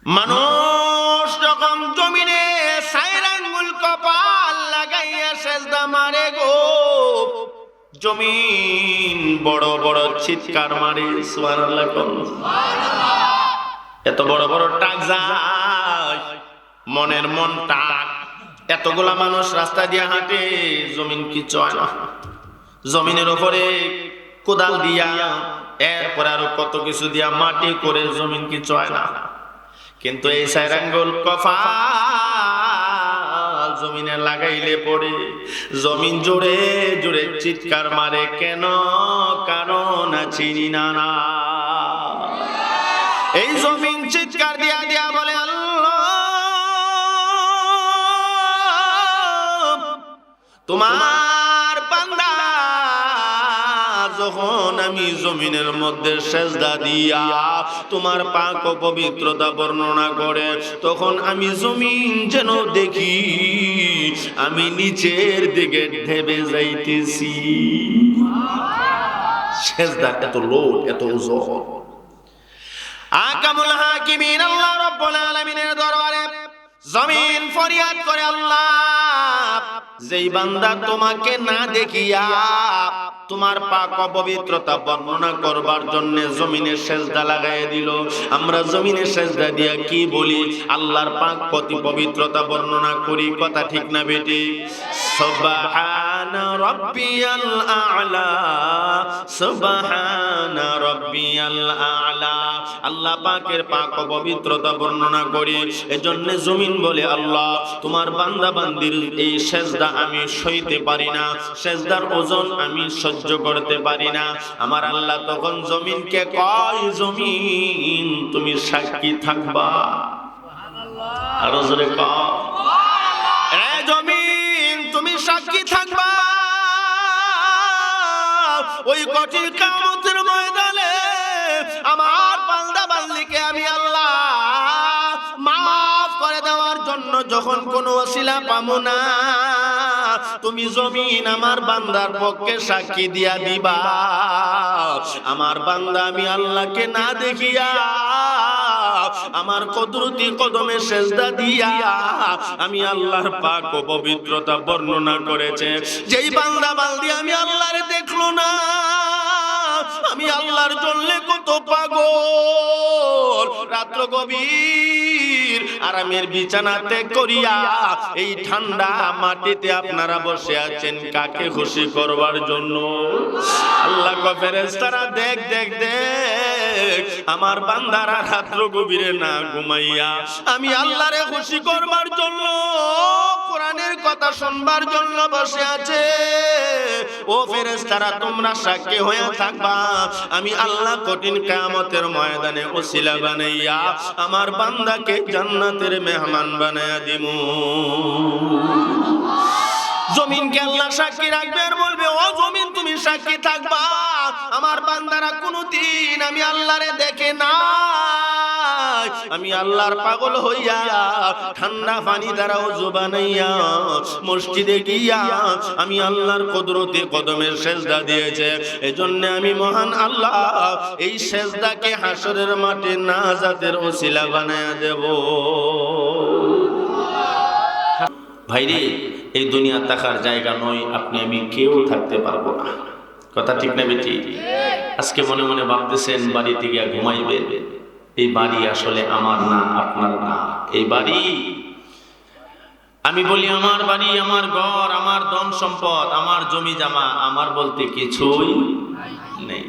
মানুষ যখন জমিনে চার আঙ্গুল কপাল লাগাইয়া সেজদা মারে গো, জমিন বড় বড় চিৎকার মারে। সুবহানাল্লাহ। এত বড় বড় টাক যায়, মনের মন টাক। এতগুলা মানুষ রাস্তা দিয়ে হাঁটে, জমিন কি চয় না? জমিনের উপরে কোদাল দিয়া, এরপর আরো কত কিছু দিয়া মাটি করে জমিন কি চয় না? কিন্তু এই চার আঙ্গুল কপাল জমিনে লাগাইলে পড়ে জমিন জোরে জোরে চিৎকার মারে। কেন? কারণ চিনি না না। এই জমিন চিৎকার দিয়া দিয়া বলে, আল্লাহ তোমার বান্দা যখন আমি জমিনের মধ্যে সেজদা দিয়া তোমার পাক ও পবিত্রতা বর্ণনা করে, তখন আমি জমিন যেন দেখি আমি নিচের দিকে ঢেবে যাইতেছি। সেজদা এত লোড, এত ওজন। আকামুল হাকিমিন আল্লাহ রাব্বুল আলামিনের দরবারে জমিন ফরিয়াদ করে, আল্লাহ যেই বান্দা তোমাকে না দেখিয়া তোমার পাক ও পবিত্রতা বর্ণনা করবার জন্য জমিনে সেজদা লাগাই দিল, আমরা জমিনে সেজদা দিয়া কি বলি? আল্লাহর পাক পবিত্রতা বর্ণনা করি। কথা ঠিক না বেটি? সুবহানা রাব্বিয়াল আ'লা, সুবহানা রাব্বিয়াল আ'লা। আল্লাহ পাকের পাক ও পবিত্রতা বর্ণনা করি। এজন্য জমিন বলে, আল্লাহ তোমার বান্দা বান্দির এই সেজদা আমি সইতে পারি না, সেজদার ওজন আমি সহ্য করতে পারি না। আমার আল্লাহ তখন জমিনকে কয়, জমিন তুমি সাক্ষী থাকবা। আরো জোরে কও, এ জমিন তুমি সাক্ষী থাকবা। ওই কঠিন কিয়ামতের ময়দানে আমার বান্দা বান্দিকে আমি আল্লাহ মাফ করে দেওয়ার জন্য যখন কোনো ওসিলা পাবো না, তুমি জমিন আমার বান্দার পক্ষে সাক্ষী দিয়া দিবা। আমার বান্দা আমি আল্লাহকে না দেখিয়া আমার কুদরতি কদমে সেজদা দিয়া আমি আল্লাহর পাক ও পবিত্রতা বর্ণনা করেছে। যেই বান্দা বান্দি আমি আল্লাহরে দেখলো না, আমি আল্লাহর জন্য কত পাগল, রাত্র গভীর আরামের বিছানাতে করিয়া এই ঠান্ডা মাটিতে আপনারা বসে আছেন কাকে খুশি করবার জন্য? আল্লাহ কো ফেরেশতারা দেখ দেখ দেখ, আমার বান্দারা রাত্র গভীরে না ঘুমাইয়া আমি আল্লাহরে খুশি করবার জন্য, কোরআনের কথা শুনবার জন্য বসে আছে। ও ফেরেশতারা তোমরা সাক্ষী হয়ে থাকবা, আমি আল্লাহ কঠিন কিয়ামতের ময়দানে ওসিলা বানাইয়া আমার বান্দাকে জান্নাতের মেহমান বানায়া দিমু। জমিনকে আল্লাহ সাক্ষী রাখবে আর বলবে, ও জমিন তুমি সাক্ষী থাকবা, আমার বান্দারা কোনদিন আমি আল্লাহরে দেখে না, আমি আল্লাহর পাগল হইয়া ঠান্ডা পানি দ্বারা ওযু বানাইয়া মসজিদে গিয়া আমি আল্লাহর কুদরতে কদমের সেজদা দিয়েছে। এজন্য আমি মহান আল্লাহ এই সেজদাকে হাসরের মাঠে নাজাতের ওসিলা বানায়া দেব। ভাইরে, এই দুনিয়া থাকার জায়গা নয়, আপনি আমি কেউ থাকতে পারবো না। কথা ঠিক না বেটি? আজকে মনে মনে ভাবতেছেন বাড়িতে গিয়া ঘুমাইবেন, এই বাড়ি আসলে আমার না, আপনার না। এই বাড়ি, আমি বলি আমার বাড়ি, আমার ঘর, আমার ধন সম্পদ, আমার জমি জামা, আমার বলতে কিছুই নেই।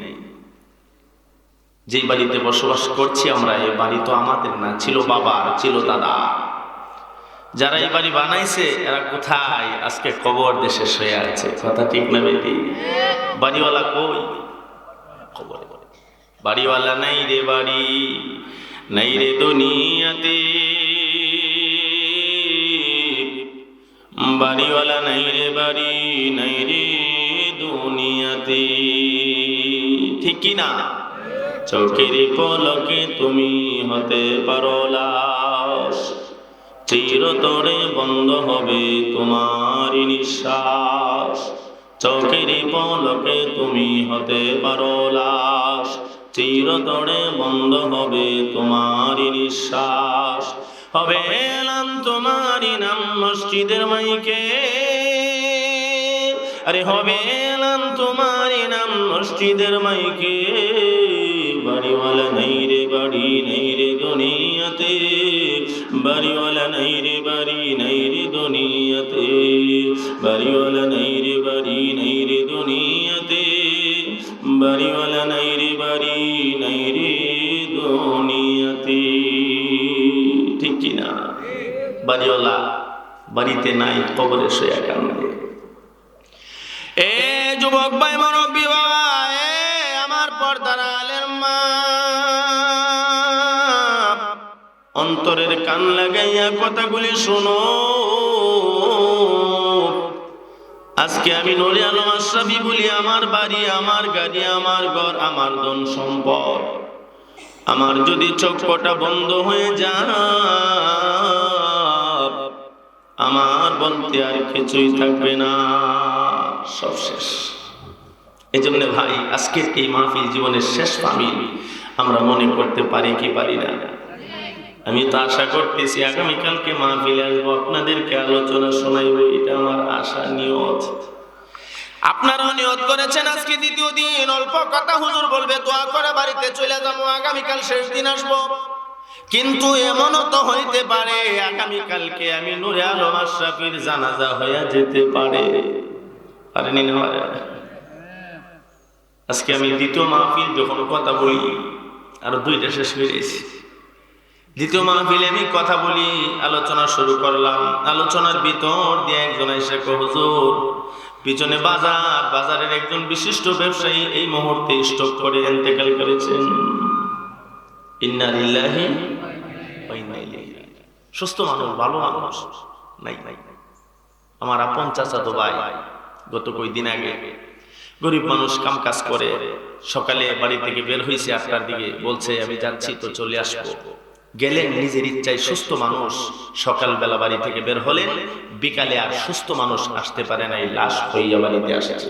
যেই বাড়িতে বসবাস করছি আমরা, এই বাড়ি তো আমাদের না, ছিল বাবার, ছিল দাদা। যারা এই বাড়ি বানাইছে এরা কোথায়? আজকে কবর দেশে শুয়ে আছে। কথা ঠিক না বেটি? বাড়িওয়ালা কই? কবরে। বাড়িওয়ালা নাই রে বাড়ি, নাই রে দুনিয়াতে, বাড়িওয়ালা নাই রে বাড়ি, নাই রে দুনিয়াতে। ঠিক কি না? চোখের পলকে তুমি হতে পারো লাশ, চিরতরে বন্ধ হবে তোমার নিঃশ্বাস। চোখের পলকে তুমি হতে পারো লাশ, চিরতরে বন্ধ হবে তোমারই নিঃশ্বাস, হবে এলান তোমারই নাম মসজিদের মাইকে, আরে হবে এলান তোমারই নাম মসজিদের মাইকে। বাড়িওয়ালা নাই রে বাড়ি নাই রে দুনিয়াতে, বাড়িওয়ালা নাই রে বাড়ি নাই রে দুনিয়াতে, বাড়িওয়ালা নাই রে বাড়ি নাই রে দুনিয়াতে, বাড়িওয়ালা নাই রে বাড়ি নাই রে দুনিয়াতে। ঠিক কিনা? বাড়িওয়ালা বাড়িতে নাই, কবরে শুয়ে কান্দে। এ যুবক ভাই, মুরব্বি বাবা, এ আমার পর্দার আলের মা, অন্তরের কান লাগাইয়া কথাগুলি শোনো। আজকে আমি নূরে আলম আশরাফি বলি, আমার বাড়ি, আমার গাড়ি, আমার ঘর, আমার ধন সম্পদ, আমার যদি চক্ষুটা বন্ধ হয়ে যায়, আমার বলতে আর কিছুই থাকবে না, সব শেষ। এই জন্য ভাই, আজকের এই মাহফিল জীবনের শেষ মাহফিল আমরা মনে করতে পারি কি পারি না? আমি তো আশা করতেছি আগামীকালকে মাহফিলে আসবো, আপনাদেরকে আলোচনা শোনাইব, এটা আমার আশা, নিয়ত। আপনারাও নিয়ত করেছেন আজকে দ্বিতীয় দিন, অল্প কথা হুজুর বলবে, দোয়া করে বাড়িতে চলে যাবো, আগামীকাল শেষ দিন আসবো। কিন্তু এমনও তো হইতে পারে আগামীকালকে আমি নূরে আলম আশরাফির জানাজা হয়ে যেতে পারে, পারেনি না? আজকে আমি দ্বিতীয় মাহফিল যখন কথা বলি, আরো দুইটা শেষ হয়েছি, দ্বিতীয় মাহফিলে আমি কথা বলি, আলোচনা শুরু করলাম, আলোচনার ভিতর দিয়ে একজন এসে কয়, হুজুর পিছনে বাজার, বাজারের একজন বিশিষ্ট ব্যবসায়ী এই মুহূর্তে স্টক করে ইন্তেকাল করেছেন। ইন্না লিল্লাহি ওয়া ইন্না ইলাইহি রাজিউন। সুস্থ মানুষ, ভালো মানুষ নাই। আমার আপন চাচাতো ভাই গত কয়েকদিন আগে, গরিব মানুষ, কাম কাজ করে, সকালে বাড়ি থেকে বের হয়েছে 8টার দিকে, বলছে আমি যাচ্ছি তো চলে আসবো। গেলেন নিজের ইচ্ছায়, সুস্থ মানুষ, সকালবেলা বাড়ি থেকে বের হলেন, বিকালে আর সুস্থ মানুষ আসতে পারে নাই, লাশ হইয়া বাড়িতে আসছে।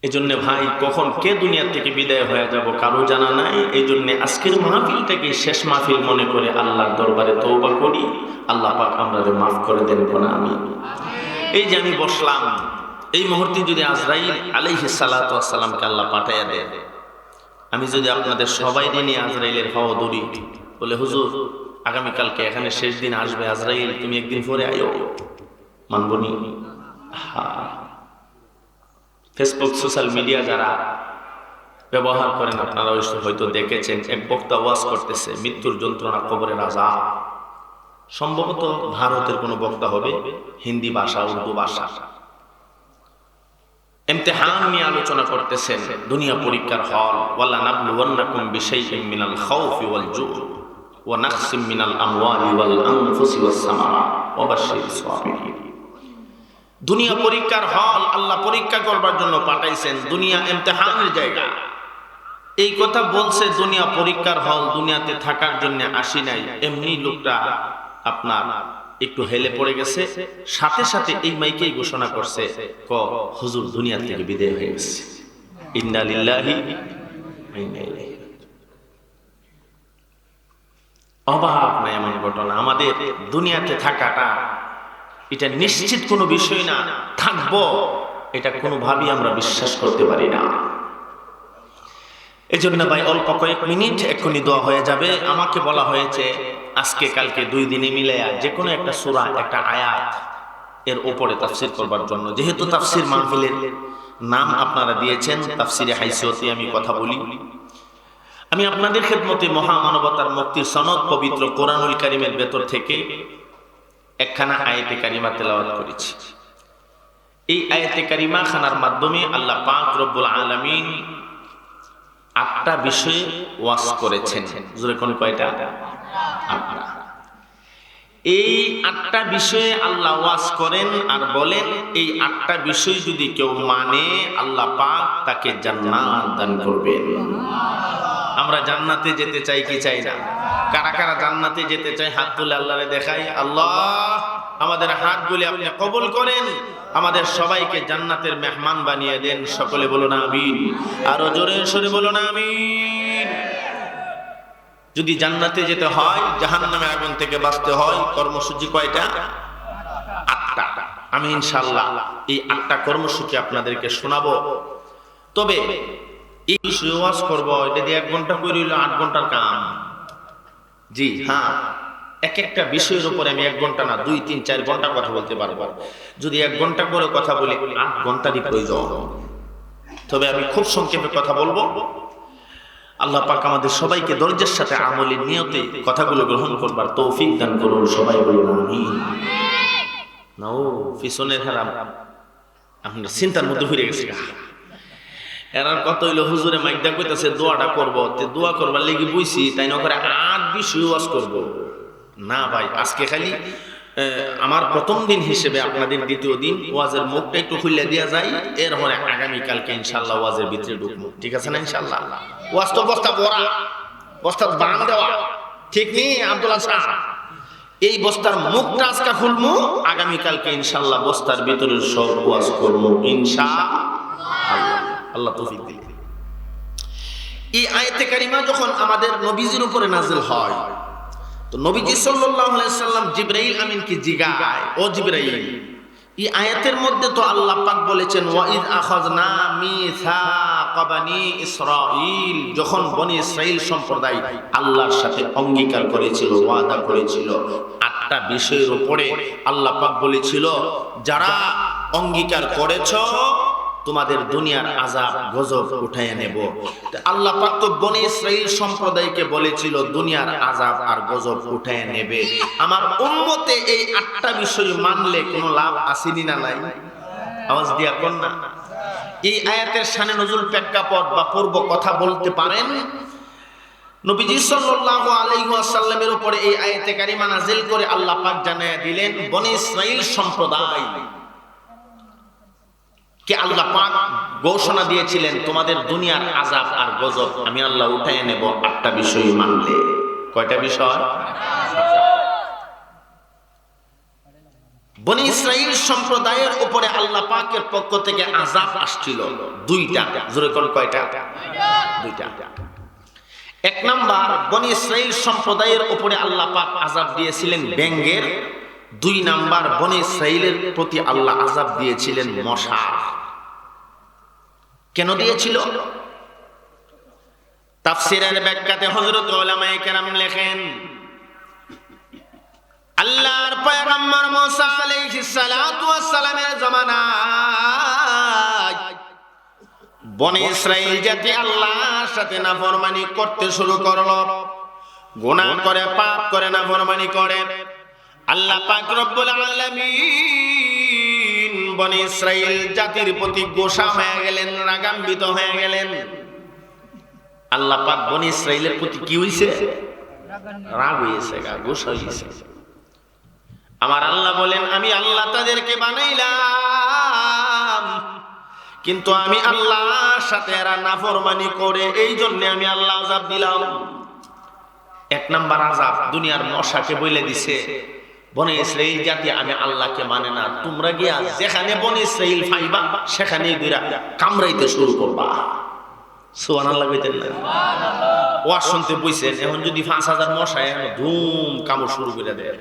এই জন্য ভাই, কখন কে দুনিয়া থেকে বিদায় হয়ে যাব কারো জানা নাই। এই জন্য আজকের মাহফিলটাকে শেষ মাহফিল মনে করে আল্লাহর দরবারে তওবা করি, আল্লাহ পাক আমাদের মাফ করে দেন কোনা আমি। এই যে আমি বসলাম, এই মুহূর্তে যদি আজরাইল আলাইহিস সালাতু ওয়াস সালামকে আল্লাহ পাঠাইয়া দেয়, আমি যদি আপনাদের সবাই নিয়ে আজরাইলের হওয়া দৌড়ি, বলে হুজুর আগামীকালকে এখানে শেষ দিন আসবে আজরাইল, তুমি একদিন পরে আয়ো, মানবনি? ফেসবুক, সোশ্যাল মিডিয়া যারা ব্যবহার করেন, আপনারা হয়তো দেখেছেন, এক বক্তা ওয়াজ করতেছে মৃত্যুর যন্ত্রণা, কবরের আযাব। সম্ভবত ভারতের কোনো বক্তা হবে, হিন্দি ভাষা, উর্দু ভাষা। ইমতিহান নিয়ে আলোচনা করতেছেন, দুনিয়া পরীক্ষার হল। ওয়ালা নাবলুওয়ান্নাকুম বিশাইইন মিনাল খাউফি ওয়াল জুই ওয়া নাকসিম মিনাল আমওয়ালি ওয়াল আনফুসি ওয়াস সামারাত ওয়া বাশশিরিস সাবিরিন। দুনিয়া পরীক্ষার হল, আল্লাহ পরীক্ষা করবার জন্য পাঠাইছেন, দুনিয়া ইমতিহানের জায়গা। এই কথা বলছে, দুনিয়া পরীক্ষার হল, দুনিয়াতে থাকার জন্য আসি নাই। এমনি লোকটা আপনার একটু হেলে পড়ে গেছে, সাথে সাথে এই মাইকেই ঘোষণা করছে, হুজুর দুনিয়া থেকে বিদায় হয়ে গেছে। ইন্না লিল্লাহি ওয়া ইন্না ইলাইহি রাজিউন। অবাক না এমন ঘটনা? আমাদের দুনিয়াতে থাকাটা এটা নিশ্চিত কোনো বিষয় না, থাকবো এটা কোনোভাবেই আমরা বিশ্বাস করতে পারি না। এই জন্য ভাই, অল্প কয়েক মিনিট এক্ষুনি দোয়া হয়ে যাবে। আমাকে বলা হয়েছে আজকে কালকে 2 দিনে মিলে যে কোনো একটা সূরা, একটা আয়াত এর উপরে তাফসীর করবার জন্য। যেহেতু তাফসীর মাহফিলের নাম আপনারা দিয়েছেন, তাফসীরে হাইসিয়তে আমি কথা বলি। আমি আপনাদের খেদমতে মহামানবতার মুক্তির সনদ পবিত্র কোরআনুল কারীমের ভেতর থেকে একখানা আয়াতে কারিমা তেলাওয়াত করেছি। এই আয়াতে কারিমা খানার মাধ্যমে আল্লাহ পাক রব্বুল আলামিন 8টা বিষয়ে ওয়াজ করেছেন। জোরে কোন কয়টা? 8টা। এই 8টা বিষয়ে আল্লাহ ওয়াজ করেন আর বলেন, এই 8টা বিষয় যদি কেউ মানে, আল্লাহ পাক তাকে জান্নাত দান করবেন। আমরা জান্নাতে যেতে চাই কি চাই না? কারা কারা জান্নাতে যেতে চাই হাত তুলে আল্লাহরে দেখাই। আল্লাহ আমাদের হাতগুলি আপনি কবুল করেন, আমাদের সবাইকে জান্নাতের মেহমান বানিয়ে দেন। সকলে বলুন আমিন, আরো জোরে সরে বলুন আমিন। যদি জান্নাতে যেতে হয়, জাহান্নামের আগুন থেকে বাঁচতে হয়, কর্মসূচি কয়টা? 8টা। আমি ইনশাআল্লাহ এই 8টা কর্মসূচি আপনাদেরকে শোনাবো। তবে এই বিষয়ে ওয়াজ করব, এটা দিয়ে 1 ঘন্টা করে হইলো 8 ঘন্টার কাম। জি হ্যাঁ, এক একটা বিষয়ের উপরে আমি 1 ঘন্টা না 2, 3, 4 ঘন্টা কথা বলতে পারবো। যদি 1 ঘন্টা করে কথা বলি 8 ঘন্টারই প্রয়োজন। তবে আমি খুব সংক্ষেপে কথা বলবো। আল্লাহ পাক আমাদের সবাইকে ধৈর্যের সাথে আমলের নিয়তে কথাগুলো গ্রহণ করবার তৌফিক দান করুন। সবাই বলুন আমিন। নাও পিছনের হারাম আপনার চিন্তার মধ্যে ঘুরে গেছে। এরা কত হইলো হুজুরে মাইকদা কইতাছে দোয়াটা করবো, দোয়া করবার লেগে বইছি, তাই না করে 8 বিষয় ওয়াজ করবো না ভাই। আজকে খালি আমার প্রথম দিন হিসেবে আপনাদের দ্বিতীয় দিন ওয়াজের মুখটা একটু খুলে দেওয়া যায়, এরপরে আগামীকালকে ইনশাল্লাহ ওয়াজের ভিতরে ঢুকবো। ঠিক আছে না ইনশাল্লাহ? ওয়াজ তো বস্তা ভরা, বস্তা বান দেওয়া, ঠিক নেই আব্দুল্লাহ সাহেব? এই বস্তার মুখটা আজকে খুলবো, আগামীকালকে ইনশাল্লাহ বস্তার ভিতরে সব ওয়াজ করবো ইনশাআল্লাহ। আল্লাহ তৌফিক দিলে। এই আয়াতে কারিমা যখন আমাদের নবীজির উপরে নাযিল হয়, তো নবীজি সাল্লাল্লাহু আলাইহি সাল্লাম জিবরাইল আমিনকে জিগায়, ও জিবরাইল, এই আয়াতের মধ্যে তো আল্লাহ পাক বলেছেন ওয়া ইয আখাযনা মিসাকা বানি ইসরাঈল, যখন বনি ইসরাঈল সম্প্রদায় আল্লাহর সাথে অঙ্গীকার করেছিল, ওয়াদা করেছিল 8টা বিষয়ের উপরে আল্লাহ পাক বলেছিল, যারা অঙ্গীকার করেছো তোমাদের দুনিয়ার আযাব গজব উঠায় নেব। আল্লাহ পাক তো বনি ইসরাঈল সম্প্রদায়কে বলেছিল দুনিয়ার আযাব আর গজব উঠায় নেবে। আমার উম্মতে এই 8টা বিষয় মানলে কোনো লাভ আসেনি না নাই? আওয়াজ দিয়া কোন না। এই আয়াতের শানে নজুল প্রেক্ষাপট বা পূর্ব কথা বলতে পারেন। নবীজি সাল্লাল্লাহু আলাইহি ওয়াসাল্লামের উপরে এই আয়াতে কারিমা নাযিল করে আল্লাহ পাক জানায়া দিলেন বনি ইসরাঈল সম্প্রদায় কে আল্লাহ পাক ঘোষণা দিয়েছিলেন তোমাদের দুনিয়ার আযাব আর গজব আমি আল্লাহ উঠায় নেব 8টা বিষয় মানলে। কয়টা বিষয়? বনি ইসরাঈল সম্প্রদায়ের উপরে আল্লাহ পাকের পক্ষ থেকে আযাব আসছিল 2টা। জোরে কোন কয়টা? 2টা। 1 নাম্বার, বনি ইসরাঈল সম্প্রদায়ের উপরে আল্লাহ পাক আযাব দিয়েছিলেন ব্যাঙের। 2 নাম্বার, বনি ইসরাঈলের প্রতি আল্লাহ আযাব দিয়েছিলেন মশার। কেন দিয়েছিল? তাফসীরের ব্যাখ্যাতে হযরত উলামায়ে কেরাম লেখেন, আল্লাহর পয়গম্বর মুসা আলাইহিস সালাতু ওয়াস সালামের জামানায় বনি ইসরাঈল জাতি আল্লাহর সাথে নাফরমানি করতে শুরু করলো, গুনাহ করে, পাপ করে, নাফরমানি করে। আল্লাহ পাক রব্বুল আলামিন বনি ইসরাঈল জাতির প্রতি গোসা হয়ে গেলেন, রাগান্বিত হয়ে গেলেন। আল্লাহ পাক বনি ইসরাঈলের প্রতি কি হইছে? রাগ হইছে, গোসা হইছে। আমার আল্লাহ বলেন আমি আল্লাহ তাদেরকে বানাইলাম, কিন্তু আমি আল্লাহর সাথে এরা নাফরমানি করে, এই জন্য আমি আল্লাহ আযাব দিলাম। 1 নাম্বার আযাব দুনিয়ার মশাকে বলে দিছে বনি ইসরাঈল জাতি আমি আল্লাহকে মানে না, তোমরা গিয়া যেখানে বনি ইসরাঈল পাইবা সেখানেই দুইরা কামড়াইতে শুরু করবা। সুবহানাল্লাহ কইতেন না? ওয়াজ শুনতে বইছেন, এখন যদি 5000 মশা এখন ধুম কামড় শুরু করে দেয়,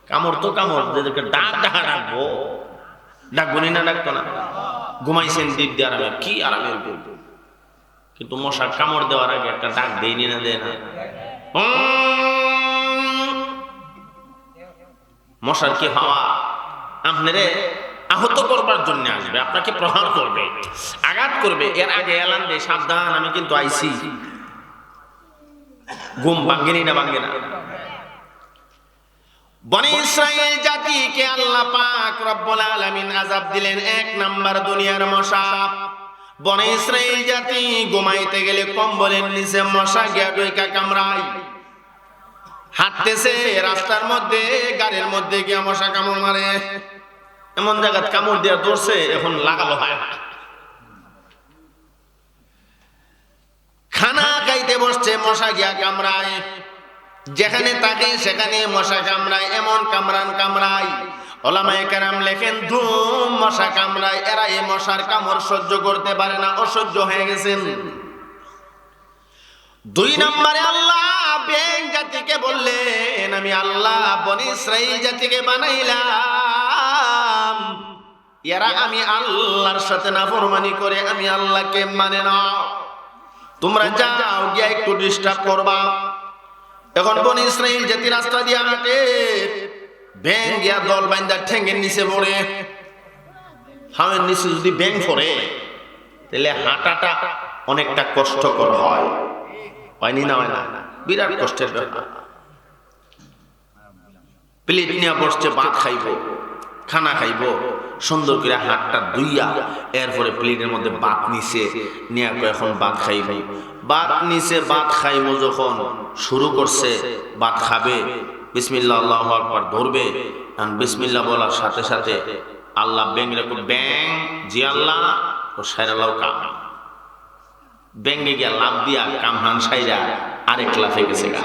কামড় তো কামড়, যেদেরকে ডাকবো, ডাকবো না? ডাকতো না? ঘুমাইছেন দিক দিয়ে আরামে, কি আরামে, কিন্তু মশা কামড় দেওয়ার আগে একটা ডাক দেয়নি না, দেয় না? মশার কি হাওয়া আপনারে আহত করবার জন্য আসবে, আপনাকে প্রহার করবে, আঘাত করবে, এর আগে এলান দে সাবধান আমি কিন্তু আইছি। ঘুম ভাঙ্গেনি না? ভাঙ্গে না। বনি ইসরাঈল জাতিকে আল্লাহ পাক রব্বুল আলামিন আযাব দিলেন 1 নাম্বার দুনিয়ার মশা। বনি ইসরাঈল জাতি ঘুমাইতে গেলে কম্বলের নিচে মশা গিয়া ঢুইকা কামড়ায়, হাঁটতেছে রাস্তার মধ্যে, গাড়ির মধ্যে গিয়া মশা কামড় মারে, এমন জায়গায় কামড় দিয়া ধরছে এখন লাগালো হয়। খানা খাইতে বসছে মশা গিয়া কামড়ায়, যেখানে থাকে সেখানে মশা কামড়ায়, এমন কামড়ায় ওলামায়ে কেরাম লেখেন ধুম মশা কামড়ায়, এরা এই মশার কামড় সহ্য করতে পারে না, অসহ্য হয়ে গেছেন। 2 নম্বরে আল্লাহ ব্যাঙ জাতিকে বললেন, আমি আল্লাহ বনি ইসরাইল জাতিকে বানাইলাম, এরা আমি আল্লাহর সাথে নাফরমানি করে আমি আল্লাহকে মানে না, তোমরা যাও গিয়া একটু ডিস্টার্ব করবা। এখন বনি ইসরাইল জাতি রাস্তা দিয়ে হাঁটে, ব্যাঙ গিয়া দল বাইন্দা ঠেঙ্গের নিচে পড়ে। হামের নিচে যদি ব্যাঙ পড়ে তাহলে হাঁটাটা অনেকটা কষ্টকর হয়, হয়নি না? হয় না? বিরাট কষ্টের ব্যাপার। প্লেট নিয়ে বসছে, ভাত খাইব, খানা খাইব, সুন্দর করে হাতটা ধুইয়া এরপরে প্লেটের মধ্যে ভাত নিছে নিয়ে এখন ভাত খাইব। ভাত নিছে, ভাত খাইব, যখন শুরু করছে ভাত খাবে, বিসমিল্লাহ আল্লাহু আকবার ধরবে, বিসমিল্লাহ বলার সাথে সাথে আল্লাহ ব্যাঙ রেখো, ব্যাঙ জি আল্লাহ ও সাইরালাও কাম, ব্যাঙে গিয়া লাভ দিয়া কাম হান সাইরা আরেক লাফে গেছে গা।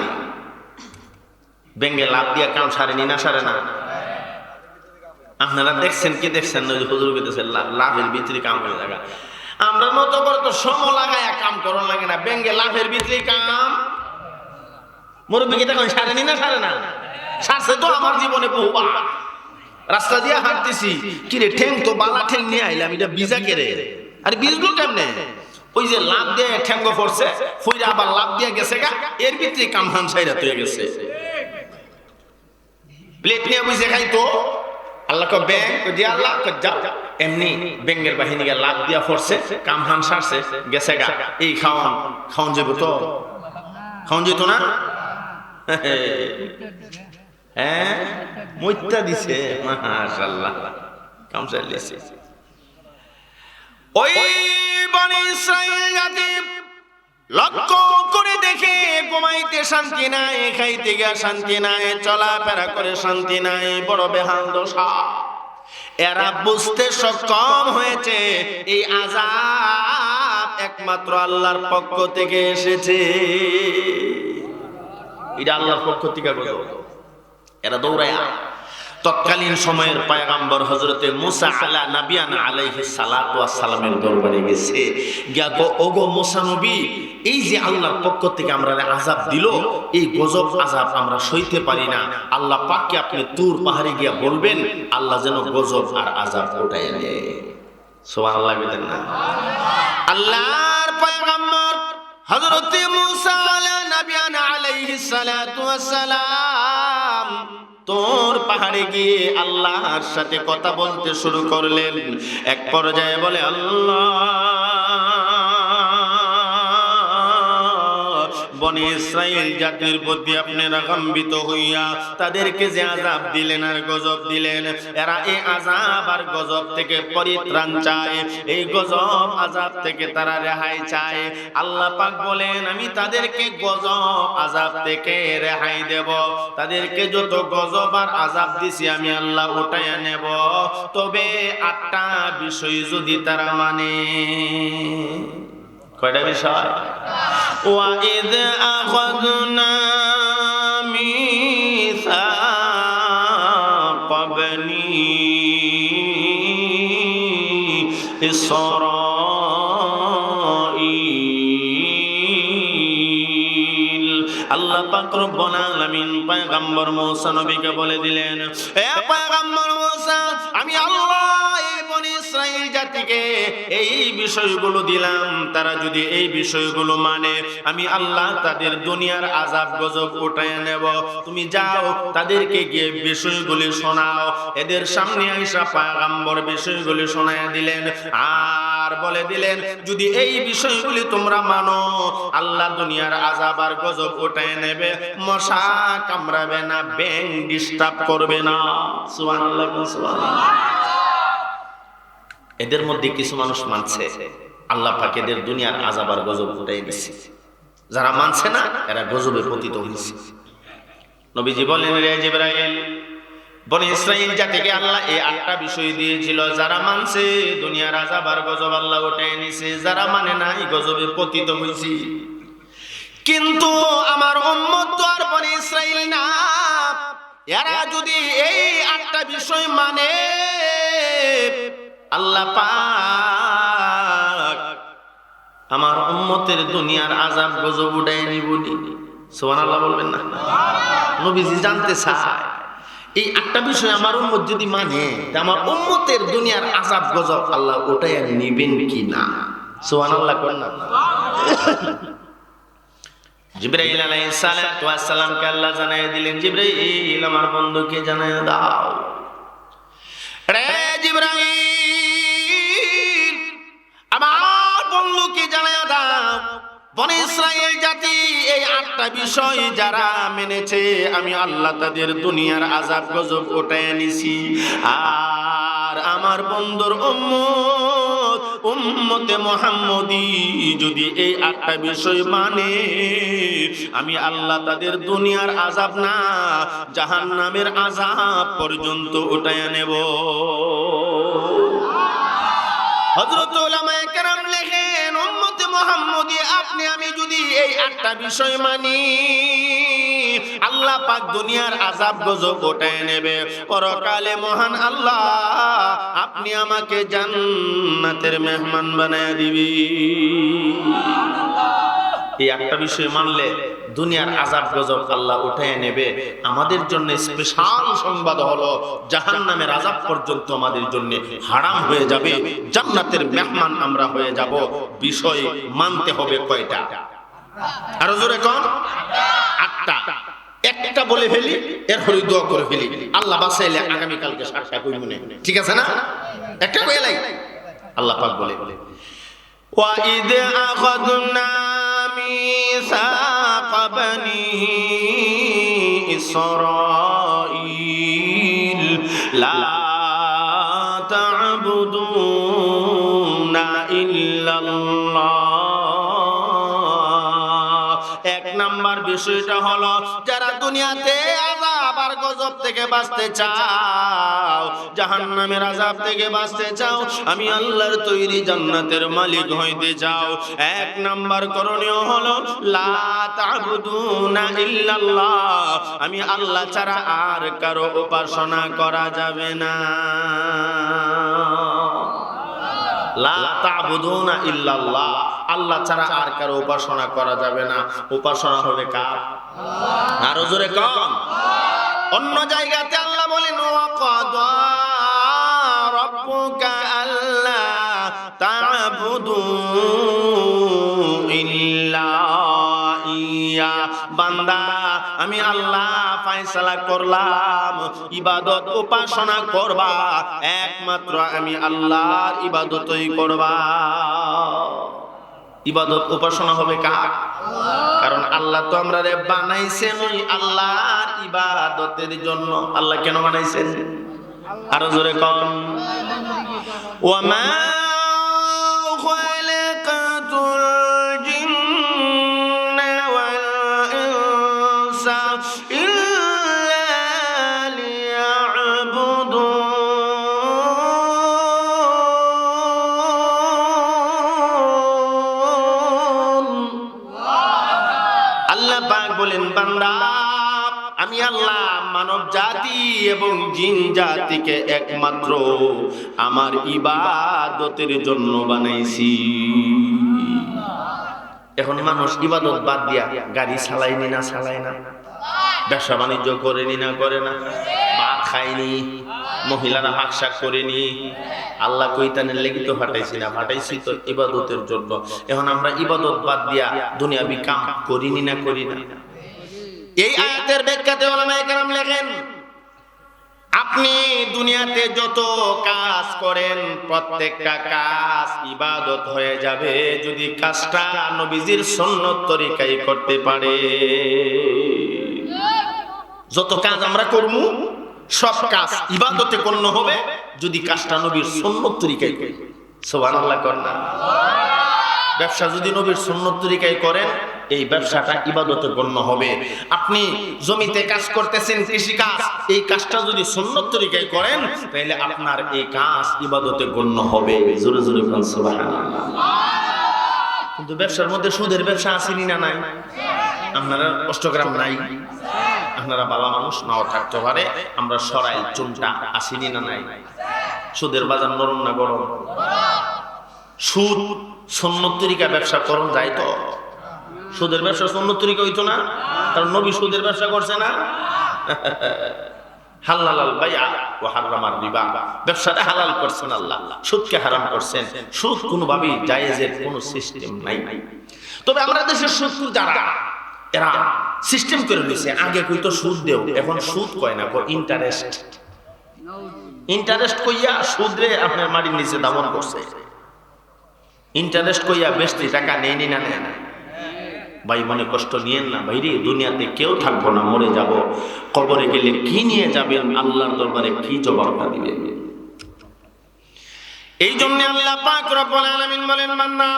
ব্যাঙে লাভ দিয়া কাম সারেনি না? সারে না? আপনারা দেখছেন কি দেখছেন না? হুজুর কইতেছে লাভের ভিতরে কাম হয়ে লাগা। আমরা মতো করে তো সম লাগায়া কাম করার লাগে না, ব্যাঙে লাভের ভিতরে কাম। মুরব্বী তখন সারেনি না? সারে না? সারছে তো আমার জীবনে বহুবার। রাস্তা দিয়ে হাঁটতেছি, কিরে ঠ্যাং তো বালা ঠ্যাং নিয়ে আইলাম, এটা বিজা কেড়ে, আরে বিজলো কেমনে? ওই যে লাভ দিয়ে ঠ্যাঙ্গ পড়ছে, ফুইরা আবার লাভ দিয়ে গেছে গা, এর ভিতরে কামহান সাইরা তুই গেছে। প্লেট নিয়ে বুঝে খাই তো আল্লাহ কো ব্যাং যে আল্লাহ কো যাও, এমনি ব্যাঙের বাহিনী গিয়ে লাভ দিয়া পড়ছে, কামহান সারছে গেছে গা। এই খাওয়ান যাবো তো? খাওয়ান যেত না? হ্যাঁ, মইত্যা দিছে, মাশাআল্লাহ, কাম চালিয়েছে। ওই বনি ইসরাইল জাতি লক্ষ্য করে দেখে ঘুমাইতে শান্তি নাই, খাইতে গিয়া শান্তি নাই, চলাফেরা করে শান্তি নাই, বড় বেহাল দশা। এরা বুঝতে সক্ষম হয়েছে এই আযাব একমাত্র আল্লাহর পক্ষ থেকে এসেছে। এটা আল্লাহর পক্ষ থেকে গজব। এরা দৌড়ায়া তৎকালীন সময়ের পয়গম্বর হযরতে মুসা আলা নবিয়ানা আলাইহিস সালাতু ওয়াস সালামের দরবারে গেছে, গিয়া গো ওগো মুসা নবী, এই যে আল্লাহর পক্ষ থেকে আমরা আযাব দিল, এই গজব আযাব আমরা সইতে পারি না, আল্লাহ পাককে আপনি তুর পাহাড়ে গিয়া বলবেন আল্লাহ যেন গজব আর আযাব উঠায় নেয়। সুবহানাল্লাহ বলেন না? আল্লাহর পয়গম্বর হযরতে মুসা আলা নবিয়ানা আলাইহিস সালাতু ওয়াস সালাম তোর পাহাড়ে গিয়ে আল্লাহর সাথে কথা বলতে শুরু করলেন। এক পর্যায়ে বলে, আল্লাহ বনি ইসরাইল জাতির প্রতি আপনি রাগান্বিত হইয়া তাদেরকে যে আযাব দিলেন আর গজব দিলেন, এরা এই আযাব আর গজব থেকে পরিত্রাণ চায়, এই গজব আযাব থেকে তারা রেহাই চায়। আল্লাহ পাক বলেন, আমি তাদেরকে গজব আযাব থেকে রেহাই দেব, তাদেরকে যত গজব আর আযাব দিছি আমি আল্লাহ উঠাইয়া নেব, তবে 8টা বিষয় যদি তারা মানে। কয়টা বিষয়? وَإِذْ أَخَذْنَا مِيثَاقَ بَنِي إِسْرَائِيلَ আল্লাহ পাক রব্বুল আলামিন পয়গম্বর মুসা নবীকে বলে দিলেন, হে পয়গম্বর মুসা, আমি আল্লাহ এই বনি ইসরাইল জাতিকে এই বিষয়গুলো দিলাম, তারা যদি এই বিষয়গুলো মানে আমি আল্লাহ তাদের দুনিয়ার আযাব গজব উঠায় নেব। তুমি যাও তাদেরকে গিয়ে বিষয়গুলি শোনাও। এদের সামনে আইসা পয়গম্বর বিষয়গুলি শোনায়া দিলেন আর বলে দিলেন, যদি এই বিষয়গুলি তোমরা মানো আল্লাহ দুনিয়ার আযাব আর গজব উঠায় নেবে, মশা কামড়াবে না, ব্যাঙ ডিস্টার্ব করবে না। সুবহানাল্লাহ, সুবহানাল্লাহ। এদের মধ্যে কিছু মানুষ মানছে, আল্লাহ পাক এদের দুনিয়ার আযাব আর গজব উঠাই দিয়েছে। যারা মানছে না এরা গজবে পতিত হয়েছে। নবীজি বলেন, রে জিবরাইল, বনি ইসরাইল জাতিকে আল্লাহ এই 8টা বিষয় দিয়েছিল, যারা মানছে দুনিয়ার আযাব আর গজব আল্লাহ উঠাই নিছে, যারা মানে না এই গজবে পতিত হয়েছে। কিন্তু আমার উম্মত তো আর বনি ইসরাইল না, এরা যদি এই 8টা বিষয় মানে আল্লাহ পাক আমার উম্মতের দুনিয়ার আযাব গজব উঠায় নিবনি। সুবহানাল্লাহ বলবেন না? নবীজি জানতে চায় এই 8টা বিষয় আমার উম্মত যদি মানে আমার উম্মতের দুনিয়ার আযাব গজব আল্লাহ উঠায় নিবেন কি না? সুবহানাল্লাহ কোন না? জিবরাইল আলাইহিস সালাতু ওয়াস সালামকে আল্লাহ জানায় দিলেন, জিবরাইল আমার বন্ধুকে জানায় দাও, রে জিবরাইল আমার বন্ধুকে জানায় দাও, বনি ইসরাইল জাতি এই 8টা বিষয় যারা মেনেছে আমি আল্লাহ তাদের দুনিয়ার আযাব গজব উঠায় নিছি। আর আমার বন্ধুর উম্মতে মুহাম্মদী যদি এই 8টা বিষয় মানে আমি আল্লাহ তাদের দুনিয়ার আযাব না জাহান্নামের আযাব পর্যন্ত উঠায় নেব। হযরত উলামায়ে কেরাম লেখেন, উম্মতে মুহাম্মদী আপনি আমি যদি এই 8টা বিষয় মানি আল্লাহ পাক দুনিয়ার আযাব গজব উঠায় নেবে। পরকালে মহান আল্লাহ আপনি আমাকে জান্নাতের মেহমান বানায় দিবি। এই 8টা বিষয় মানলে দুনিয়ার আযাব গজব আল্লাহ উঠায় নেবে। আমাদের জন্য স্পেশাল সংবাদ হলো জাহান্নামের আযাব পর্যন্ত আমাদের জন্য হারাম হয়ে যাবে, জান্নাতের মেহমান আমরা হয়ে যাব। বিষয় মানতে হবে কয়টা? আরো জোরে কোন? 8টা। একটা বলে ফেলি, এরপরে দোয়া করে ফেলি, আল্লাহ বাঁচাইলে আগামী কালকে 7টা কই মনে, ঠিক আছে না? একটা কই লাই আল্লাহ পাক বলে ওয়া ইদ আখাযনা মিসাক বনি ইসরাঈল লা তা'বুদুনা ইল্লাল্লাহ। এক নাম্বার বিষয়টা হলো যারা দুনিয়াতে আযাব আর গজব থেকে বাঁচতে চাও, জাহান্নামের আযাব থেকে বাঁচতে চাও, আমি আল্লাহর তৈরি জান্নাতের মালিক হইতে চাও, এক নাম্বার করণীয় হলো লা তা'বুদুনা ইল্লাল্লাহ, আমি আল্লাহ ছাড়া আর কারো উপাসনা করা যাবে না। লা তা'বুদুনা ইল্লাল্লাহ, আল্লাহ ছাড়া আর কারো উপাসনা করা যাবে না। উপাসনা হবে কার? আল্লাহ। আরো জোরে কোন? অন্য জায়গাতে আল্লাহ বলেন ওয়া ক্বাদা রাব্বুকা আল্লা তা'বুদু ইল্লা ইয়া। বান্দা আমি আল্লাহ ফয়সালা করলাম ইবাদত উপাসনা করবা, একমাত্র আমি আল্লাহর ইবাদতই করবা। ইবাদত উপাসনা হবে কার? কারণ আল্লাহ তো আমরা বানাইছেন ওই আল্লাহর ইবাদতের জন্য। আল্লাহ কেন বানাইছেন? আরো জোরে কোন? ওয়া মা খালাকাতুল জিন্না ওয়াল ইনসা ইল্লা লিয়া'বুদুন। আল্লাহ পাক বলেন, বান্দা আমি আল্লাহ মানব জাতি এবং জিন জাতিকে একমাত্র আমার ইবাদতের জন্য বানাইছি। এখন মানুষ ইবাদত বাদ দিয়া গাড়ি চালায়নি না চালায় না, ব্যবসা বাণিজ্য করেনি না করে না, ভাত খায়নি, মহিলারা হাকশাক করেনি। আল্লাহ কইতানের লেগে তো ফাটাইছি না, ফাটাইছি তো ইবাদতের জন্য। এখন আমরা ইবাদত বাদ দিয়া দুনিয়াবি কাম করিনি না করি না। এই আয়াতের ব্যাখ্যাতে উলামায়ে কেরাম লেখেন, আপনি দুনিয়াতে যত কাজ করেন প্রত্যেকটা কাজ ইবাদত হয়ে যাবে যদি কাজটা নবীজির সুন্নত তরিকায় করতে পারে। যত কাজ আমরা করব সব কাজ ইবাদতে গণ্য হবে যদি কাজটা নবীর সুন্নত তরিকায় করি। সুবহানাল্লাহ করেন। ব্যবসা যদি নবীর সুন্নত তরিকায় করেন এই ব্যবসাটা ইবাদতে গণ্য হবে। আপনি জমিতে কাজ করতেছেন, কৃষি কাজ, এই কাজটা যদি সুন্নত তরিকায় করেন তাহলে আপনার এই কাজ ইবাদতে গণ্য হবে। জোরে জোরে বলেন সুবহানাল্লাহ। কিন্তু ব্যবসার মধ্যে সুদের ব্যবসা আছে না নাই? আপনারা অষ্টগ্রাম নাই, আপনারা বাবা মানুষ নাও থাকতে পারে, আমরা সরাইল চুনটা আসিনি না নাই? সুদের বাজার নরম না গরম? সুদ সুন্নত তরিকা ব্যবসা করুন যায় তো? সুদের ব্যবসা সুন্নত তরিকা হইতো না? কারণ নবী সুদের ব্যবসা করছে না? হালাল বাইআ ওয়া হারামার রিবা, ব্যবসাটা হালাল করছেন আল্লাহ, সুদকে হারাম করছেন। সুদ কোনোভাবেই জায়েজের কোনো সিস্টেম নাই। তবে আমরা দেশের সুদখোর যারা, এরা সিস্টেম করে নিয়েছে, আগে কইতো সুদ দেও, এখন সুদ কয় না, কয় ইন্টারেস্ট। ইন্টারেস্ট কইয়া সুদরে আপনার মাটির নিচে দামন করছে। ইন্টারেস্ট কইয়া বেশি টাকা নেই না নেয় না। ভাই মনে কষ্ট নিয়েন না ভাই রে, দুনিয়াতে কেউ থাকবো না, মরে যাব। কবরে গেলে কি নিয়ে যাবেন, আল্লাহর দরবারে কি জবাবটা দিবেন? এই জন্য আল্লাহ পাক রব্বুল আলামিন বলেন, বান্দা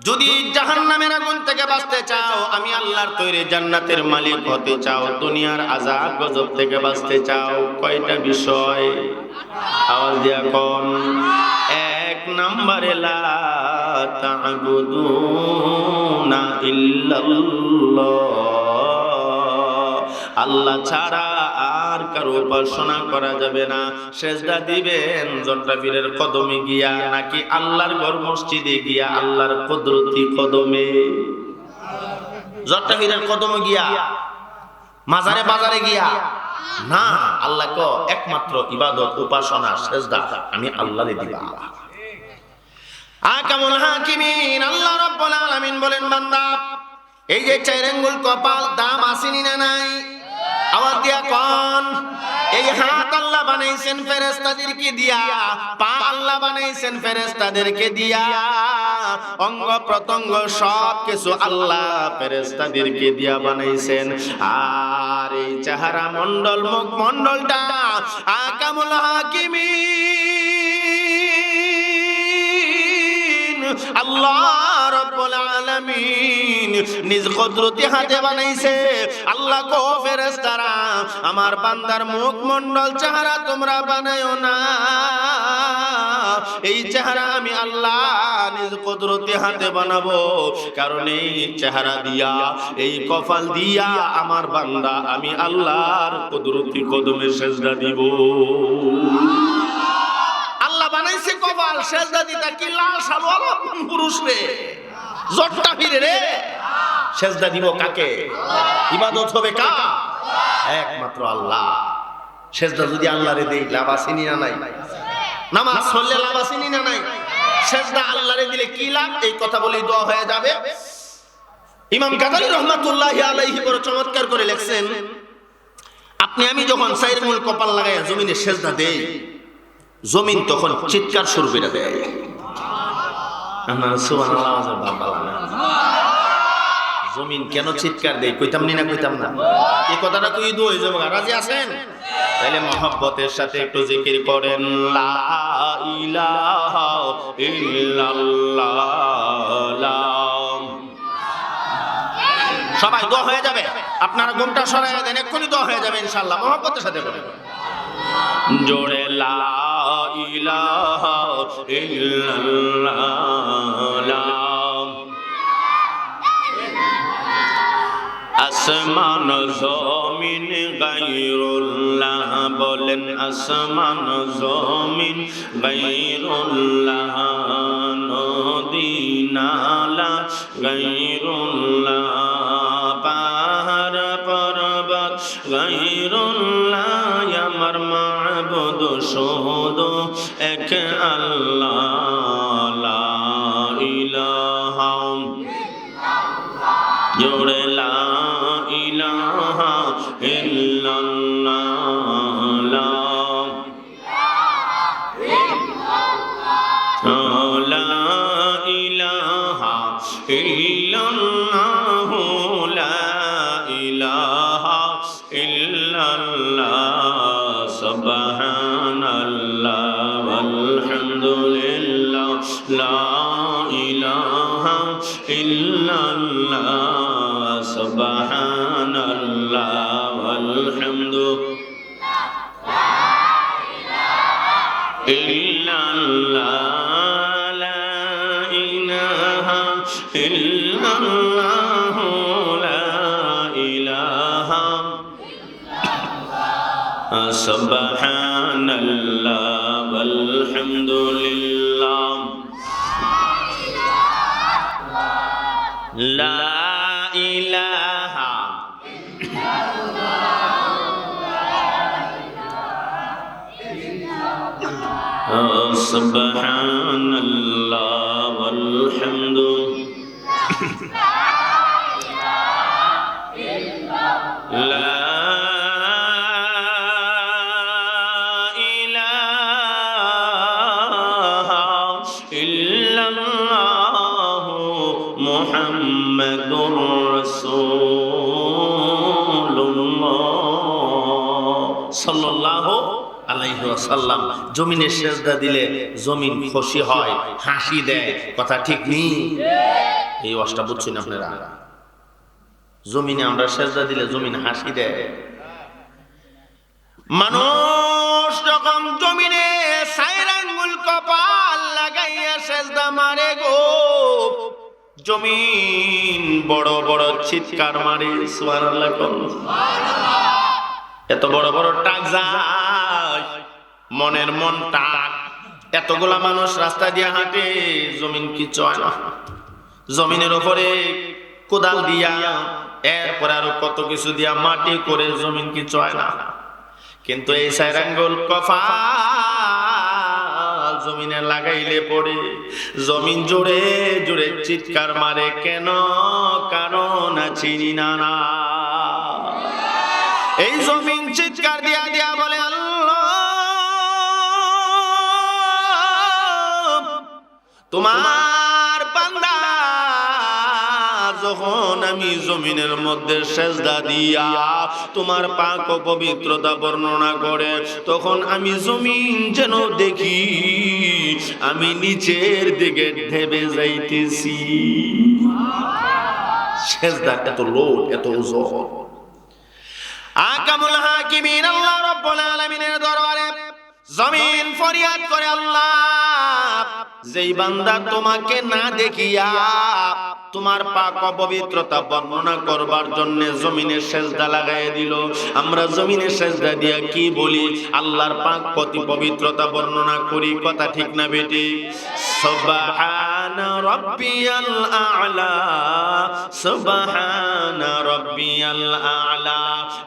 যদি জাহান্নামের আগুন থেকে বাঁচতে চাও, আমি আল্লাহর তৈরি জান্নাতের মালিক হতে চাও, দুনিয়ার আযাব গজব থেকে বাঁচতে চাও, কয়টা বিষয় আওয়াজ দিয়া কোন? এক নম্বরে লা তা'বুদুনা ইল্লাল্লাহ, আল্লাহ ছাড়া আর কারো উপাসনা করা যাবে না। সেজদা দিবেন জট্টাপীরের কদমে গিয়া নাকি আল্লাহর ঘর মসজিদে গিয়া, আল্লাহর কুদরতি কদমে? জট্টাপীরের কদমে গিয়া, মাজারে বাজারে গিয়া না। আল্লাহ কো একমাত্র ইবাদত, উপাসনা, সেজদা আমি আল্লাহরে দিবা। আকামুল হাকিমিন আল্লাহ রাব্বুল আলামিন বলেন, বান্দা এই যে চার আঙ্গুল কপাল দাম আসেনি না নাই? আওয়াজ দিয়া কোন? এই হাত আল্লাহ বানাইছেন ফেরেশতাদেরকে দিয়া, পা আল্লাহ বানাইছেন ফেরেশতাদেরকে দিয়া, অঙ্গ প্রত্যঙ্গ সব কিছু আল্লাহ ফেরেশতাদেরকে দিয়া বানাইছেন। আর এই চেহারা মণ্ডল, মুখ মণ্ডলটা আকামুল হাকিমিন আল্লাহ রাব্বুল আলামিন নিজ কুদরতি হাতে বানাইছে। আল্লাহ কো ফেরেশতারা, আমার বান্দার মুখ মণ্ডল চেহারা তোমরা বানায়ো না, এই চেহারা আমি আল্লাহ নিজ কুদরতি হাতে বানাবো। কারণ এই চেহারা দিয়া, এই কপাল দিয়া আমার বান্দা আমি আল্লাহর কুদরতি কদমে সেজদা দিব। আল্লাহ বানাইছে কপাল, সেজদা দিতা কি লাল সালোয়ার পুরুষ রে, জট্টাপীর রে? সেজদা দিব কাকে? ইবাদত হবে কার? একমাত্র আল্লাহ। সেজদা যদি আল্লাহরে দেই, লাভ আসেনি না নাই? নামাজ পড়লে লাভ আসেনি না নাই? সেজদা আল্লাহরে দিলে কি লাভ? এই কথা বলেই দোয়া হয়ে যাবে। ইমাম গাযালী রাহমাতুল্লাহি আলাইহি বড় চমৎকার করে লেখছেন, আপনি আমি যখন চার আঙ্গুল কপাল লাগাইয়া জমিনে সেজদা দেই, জমিন তখন চিৎকার শুরু করে দেয়। সুবহানাল্লাহ, জমিন কেন চিৎকার দেয় কইতাম না? কইতাম না? এই কথাটা কই দো হয়ে যাবে। রাজি আছেন? তাহলে মহব্বতের সাথে একটু জিকির করেন, লা ইলাহা ইল্লাল্লাহ। সবাই দোয়া হয়ে যাবে। আপনারা ঘুমটা সরাইয়া দেন, এক্ষুনি দোয়া হয়ে যাবে ইনশাআল্লাহ। মহব্বতের সাথে বলেন জোরে লা ইলাহা ইল্লাল্লাহ। আসমান জমিন গায়রুল্লাহ, বলেন আসমান জমিন গায়রুল্লাহ, নদী নালা গায়রুল্লাহ, পাহাড় পর্বত গায়রুল্লাহ, আমার মাবুদ শুধু এক আল্লাহ, লা ইলাহা জোরে লা ইলাহা ইল্লাল্লাহ, লা ইলাহা ইল্লাল্লাহ, লা ইলাহা ইল্লাল্লাহ, সুবহানাল্লাহ ওয়ালহামদুলিল্লাহ, লা ইলাহা ইল্লাল্লাহ, সুবহানাল্লাহ ওয়ালহামদুলিল্লাহ, ইল্লাল্লাহ, লা ইলাহা ইল্লাল্লাহ, লা ইলাহা সুবহানাল্লাহ ওয়ালহামদুলিল্লাহ লা ইলাহা সুবহানাল্লাহ ওয়ালহামদুলিল্লাহ লা ইলাহা ইল্লাল্লাহ মুহাম্মাদুর রাসূলুল্লাহ সাল্লাল্লাহু আলাইহি ওয়াসাল্লাম। জমিনে সেজদা দিলে জমিন খুশি হয়, হাসি দেয়, কথা ঠিক নেই? এই ওয়াজটা বুঝছেন আপনারা? জমিনে আমরা সেজদা দিলে জমিন হাসি দেয়। মানুষ যখন জমিনে চার আঙ্গুল কপাল লাগাইয়া সেজদা মারে গো, জমিন বড় বড় চিৎকার মারে। সুবহানাল্লাহ। এত বড় বড় টাক যায়, মনের মন টাক। এতগুলা মানুষ রাস্তা দিয়ে হাঁটে, জমিন কি চয় না? জমিনের উপরে কোদাল দিয়া, এরপর আরো কত কিছু দিয়া মাটি করে, জমিন কি চয় না? কিন্তু এই চার আঙ্গুল কপাল জমিনে লাগাইলে পড়ে জমিন জোরে জোরে চিৎকার মারে। কেন? কারণ চিনি না না। এই জমিন চিৎকার দিয়া দিয়া বলে, আল্লাহ তোমার বান্দা যখন আমি জমিনের মধ্যে সেজদা দিয়া তোমার পাক ও পবিত্রতা বর্ণনা করে, তখন আমি জমিন যেন দেখি আমি নিচের দিকে ঢেবে যাইতেছি। সেজদা এত লোড, এত ওজন। আকামুল হাকিমিন আল্লাহ রাব্বুল আলামিনের দরবারে জমিন ফরিয়াদ করে, আল্লাহ যেই বান্দা তোমাকে না দেখিয়া তোমার পাক পবিত্রতা বর্ণনা করবার জন্য জমিনে সেজদা লাগাই দিল, আমরা জমিনে সেজদা দিয়া কি বলি? আল্লাহর পাক পবিত্রতা বর্ণনা করি, কথা ঠিক না বেটি? সুবহানা রাব্বিয়াল আ'লা, সুবহানা রাব্বিয়াল আ'লা।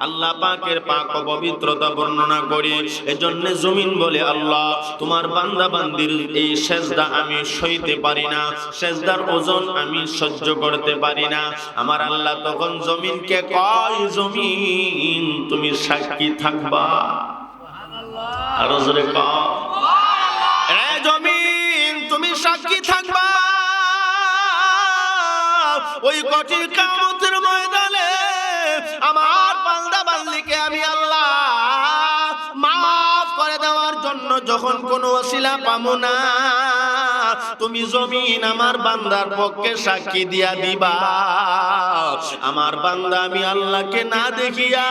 আল্লাহ পাকের পাক পবিত্রতা বর্ণনা করি। এজন্য জমিন বলে, আল্লাহ তোমার বান্দা বান্দির এই সেজদা আমি সইতে পারি না, সেজদার ওজন আমি সহ্য করতে পারি না। আমার আল্লাহ তখন জমিনকে কয়, জমিন তুমি সাক্ষী থাকবা। আরো জোরে কও, এ জমিন তুমি সাক্ষী থাকবা। ওই কঠিন কিয়ামতের ময়দানে আমার বান্দা বান্দিকে আমি আল্লাহ মাফ করে দেওয়ার জন্য যখন কোনো ওসিলা পাবো না, তুমি জমিন আমার বান্দার পক্ষে সাক্ষী দিয়া দিবা। আমার বান্দা আমি আল্লাহকে না দেখিয়া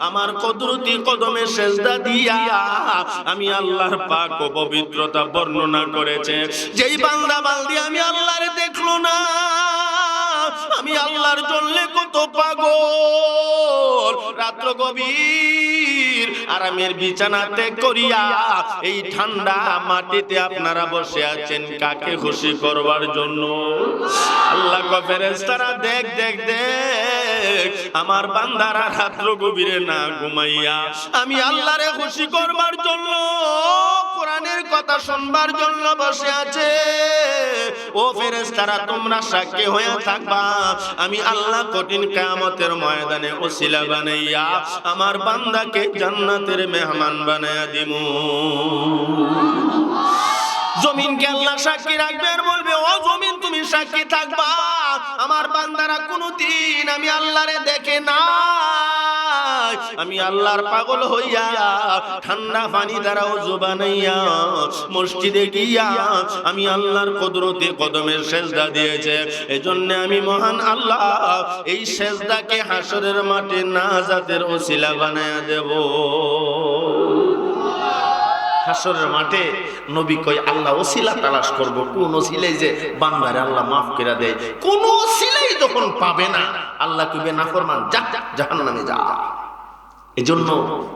আমার কুদরতি কদমে সেজদা দিয়া আমি আল্লাহর পাক ও পবিত্রতা বর্ণনা করেছে। যেই বান্দা বান্দি আমি আল্লাহরে দেখলো না, আমি আল্লাহর জন্য কত পাগল, রাত্র গভীর আরামের বিছানাতে করিয়া এই ঠান্ডা মাটিতে আপনারা বসে আছেন কাকে খুশি করবার জন্য? আল্লাহ কয়, ফেরেশতারা দেখ দেখ দেখ, আমার বান্দারা রাত্র গভীরে না ঘুমাইয়া আমি আল্লাহরে খুশি করবার জন্য, কোরআনের কথা শুনবার জন্য বসে আছে। ও ফেরেশতারা তোমরা সাক্ষী হয়ে থাকবা, আমি আল্লাহ কঠিন কিয়ামতের ময়দানে ওসিলা বানাইয়া আমার বান্দাকে জান্নাতের মেহমান বানায়া দিমু। জমিনকে আল্লাহ সাক্ষী রাখবে আর বলবে, ও জমিন তুমি সাক্ষী থাকবা, আমার বান্দারা কোনদিন আমি আল্লাহরে দেখে না, আমি আল্লাহর পাগল হইয়া ঠান্ডা পানি দ্বারা ওযু বানাইয়া মসজিদে গিয়া আমি আল্লাহর কুদরতে কদমের সেজদা দিয়েছে। এজন্য আমি মহান আল্লাহ এই সেজদাকে হাসরের মাঠে নাজাতের ওসিলা বানায়া দেব। হাসরের মাঠে নবী কই, আল্লাহ ওসিলা তালাশ করব, কোন ওসিলাই যে বান্দারে আল্লাহ মাফ করে দেয়। কোন ওসিলাই যখন পাবে না, আল্লাহ কইবে নাফরমান যা জাহান্নামে যা। এজন্য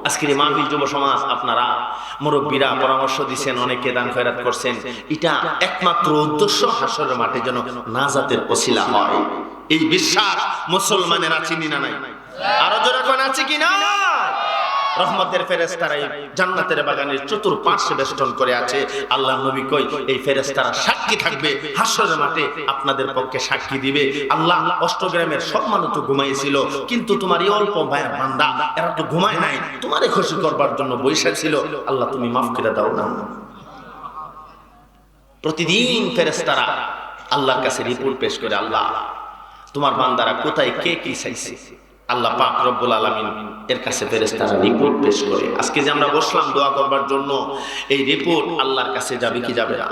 আজকের এই মাহফিল যুব সমাজ, আপনারা মুরব্বীরা পরামর্শ দিচ্ছেন, অনেকে দান খয়রাত করছেন, এটা একমাত্র উদ্দেশ্য হাসরের মাঠে যেন নাজাতের ওসিলা হয়। এই বিশ্বাস মুসলমানের আছে না নাই? আরো জোরে কোন আছে কি না? রহমতের ফেরেশতারা জান্নাতের বাগানের চতুর্পার্শ্বে বেষ্টন করে আছে। আল্লাহর নবী কই, এই ফেরেশতারা সাক্ষী থাকবে হাসরের মাঠে, আপনাদের পক্ষে সাক্ষী দিবে। আল্লাহ অষ্টগ্রামের সব মানুষ তো ঘুমাইছিল, কিন্তু তোমার এই অল্প ভাইয়ের বান্দা এরা তো ঘুমায় নাই, তোমারে খুশি করবার জন্য বৈশা ছিল। আল্লাহ তুমি মাফ করে দাও না। প্রতিদিন ফেরেশতারা আল্লাহর কাছে রিপোর্ট পেশ করে, আল্লাহ তোমার বান্দারা কোথায় কে কি চাইছে। আল্লাহ পাক রব্বুল আলামিন এর কাছে ফেরেশতারা রিপোর্ট পেশ করে। আজকে যে আমরা বসলাম দোয়া করবার জন্য, এই রিপোর্ট আল্লাহর কাছে যাবে কি যাবে না?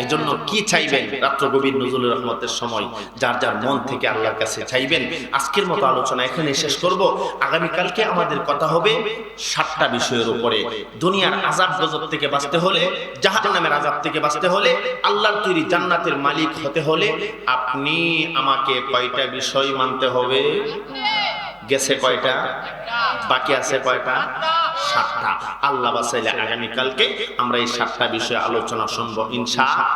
এজন্য কি চাইবেন রাত্র গভীর নজরুল রহমতের সময় যার যার মন থেকে আল্লাহর কাছে চাইবেন। আজকের মতো আলোচনা এখানে শেষ করব। আগামীকালকে আমাদের কথা হবে 7টা বিষয়ের উপরে। দুনিয়ার আযাব গজব থেকে বাঁচতে হলে, জাহান্নামের আযাব থেকে বাঁচতে হলে, আল্লাহর তৈরি জান্নাতের মালিক হতে হলে আপনি আমাকে কয়টা বিষয় মানতে হবে? গেছে কয়টা? বাকি আছে কয়টা? 7টা। আল্লাহ বাঁচাইলে আগামীকালকে আমরা এই 7টা বিষয়ে আলোচনা শুনবো ইনশাআল্লাহ।